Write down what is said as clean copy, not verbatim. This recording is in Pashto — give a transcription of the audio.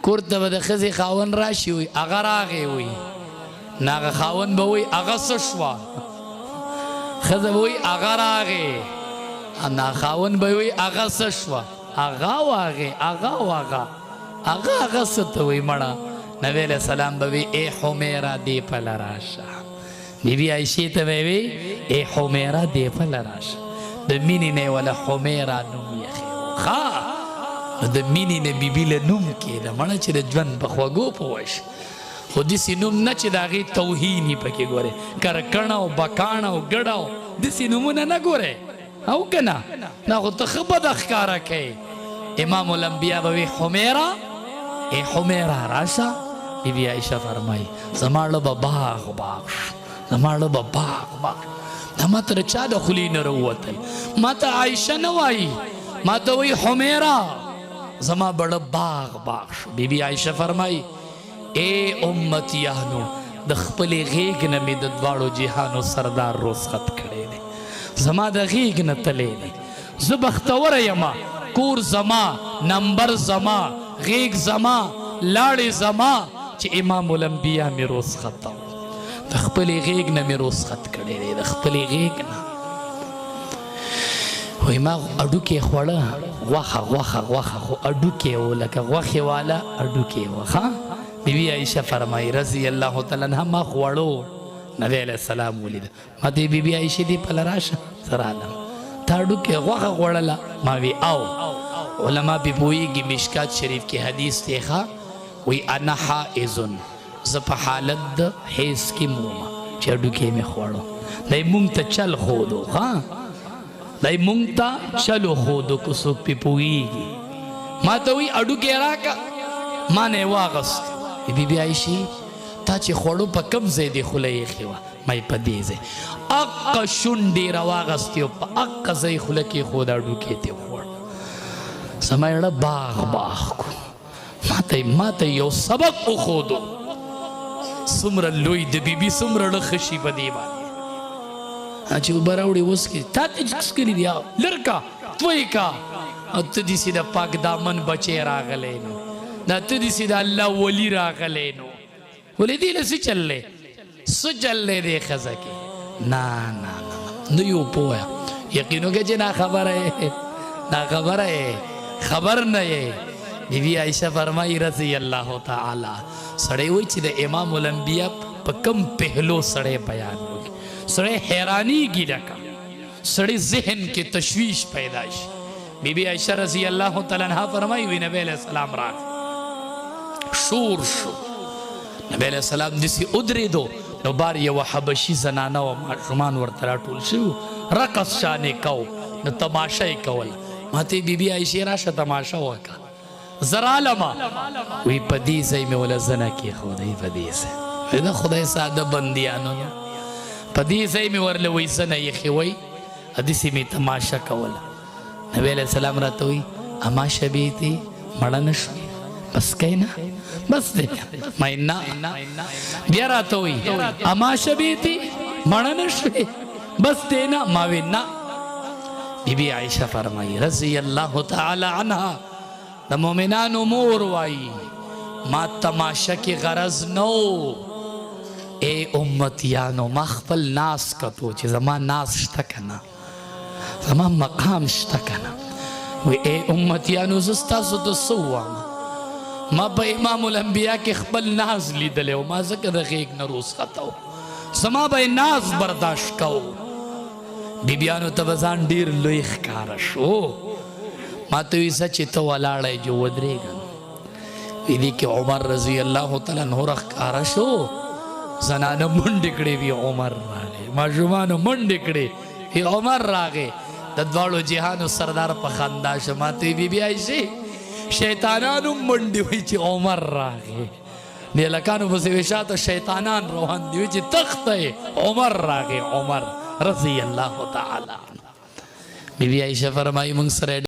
کورته به د ښځې خاوند راشي وي هغه راغی وي نه هغه خاوند به وي هغه څه شوه ښځه به وي هغه راغی نه خاوند به وي هغه څه شوه هغه واغې هغه واغه هغه څه ته وي مړه نبی علیه السلام به وي ای حمیره دې پله راشه بیبي عایشې ته به وي ای حمیره دې پله راشه د مینې نه یې وله حمیره نوم یخې ښه د مینې نه بیبي له نوم کېده مړه چې د ژوند په خوږو پوه شي خو داسې نوم نه چې د هغې توهین یې پکې ګورې کرکڼه او بکاڼه او ګډه او داسې نومونه نه ګورې او که نه دا خو ته ښه بده ښکاره کوې امام الانبیا به وي حمیره ای حمیره راشه بیبي عایشه فرمایي زما زړه به باغ باغ شو زما زړه به باغ باغ دا ما ته د چا د خولې نه راووتل ما ته عایشه نه وایي ما ته وایي حمیره زما بړه باغ باغ شو بیبي عایشه فرمایي ای امتیانو د خپلې غېږ نه مې د دواړو جهانو سردار رخصت کړی دی زما د غېږ نه تلی دی زه بختوره یمه کور زما نمبر زما غېږ زما لاړې زما چې امام الانبیا مې رخصت د خپلې غېږ نه مې رخصت کړی دی د خپلې غېږ نه وایي ما اډوکې خوړه غوښه خو اډوکې و لکه غوښې والا اډوکې وه ښه بیبي عایشه فرمایي رضی الله تعالی عنها ما خوړو نبی علیه السلام ولیده ما ته بیبي عایشې دې پله راشه زه رالم تا اډوکې غوښه خوړله ما وی او علما پې پوهېږي مشکات شریف کې حدیث دی ښه وی انا حائزن زه په حالت د حیض کې مومه چې اډوکې مې خوړو دی مونږ ته چل ښودو ښه دی مونږ ته چلو ښودو که څوک پې پوهېږي ما ته وی اډوکې راکه ما نه یې واغست بیبي عایشې تا چې خوړو په کم ځای دی خوله ایښې وه ما یې په دې ځای اقه شونډې راواغستې او په اقه ځای خوله کې ښود اډوکې ته وخوړ زما زړه باغ باغ کو ما ته یو سبق وښودو څومره لوی د بیبي څومره ړه ښه شي په دې باندې چې اوبه راوړې وڅکې تا ته څکلي دي لر کا توی کا او ته داسې د پاک دامن بچی راغلی نو دا ته داسې د الله ولی راغلی نو ولې دې له څه چل دی څه چل دی دې ښځه کې نه نه یو پوه یقین وکړه چې ناخبره یې ناخبره یې خبر نه یې بیبي عایشه فرمایي رضی الله تعالی سړی وایي چې د امام الانبیا په کم پهلو سړی بیان وکړي سړی حیرانېږي لکه سړی ذهن کې تشویش پیدا شي بیبي عایشه رضی الله تعالی عنها فرمایي وی نبی علیه السلام راغی شور شو نبی علیه السلام داسې ودرېدو نو بار یوه حبشي زنانه وه ماشومان ورته راټول شوي رقص شانې کو نو تماشه یې کوله ما ته بیبي عایشې راشه تماشه وکړه زه رالمه وی په دې ځای مې وله زنه کېښودی په دې ځای د خدای ساده بندیانو په دې ځای مې ورله وی زنه ایښې وی داسې مې تماشه کوله نبی علیه السلام راته وی اما شبیتې مړه نه شوې بس کوي نه بس دی ما نه بیا راته وی اما شبیتې مړه نه شوې بس دی نه ما وی نه بیبي عایشه فرمایي رضی الله تعالی عنها د مؤمنانو مور وایي ما تماشه کې غرض نو ای امتیانو ما خپل ناس کتو چې زما ناس شته که نه زما مقام شته که نه وی ای امتیانو زه ستاسو د څه ووایم ما په امام الانبیا کې خپل ناز لیدلی و ما ځکه د غېږ نه رخصته و زما به یې ناز برداشت کو بیبیانو ته به ځان ډېر لوی ښکاره شو ما ته وی ځه چې ته ولاړی جو ودرېږه وی دې کې عمر رضی الله تعالی عنه راښکاره شو زنانه منډې کړې وي عمر راغی ماشومانو منډې کړې وی عمر راغی د دواړو جهانو سردار په خندا شو ما ته بیبي عایشې شیطانانو منډې وی چې عمر راغی د هلکانو پسې وی شاته شیطانان روان دي وی چې تخته عمر راغی عمر رضی الله تعالی عنه بیبي عایشه فرمایي موږ سره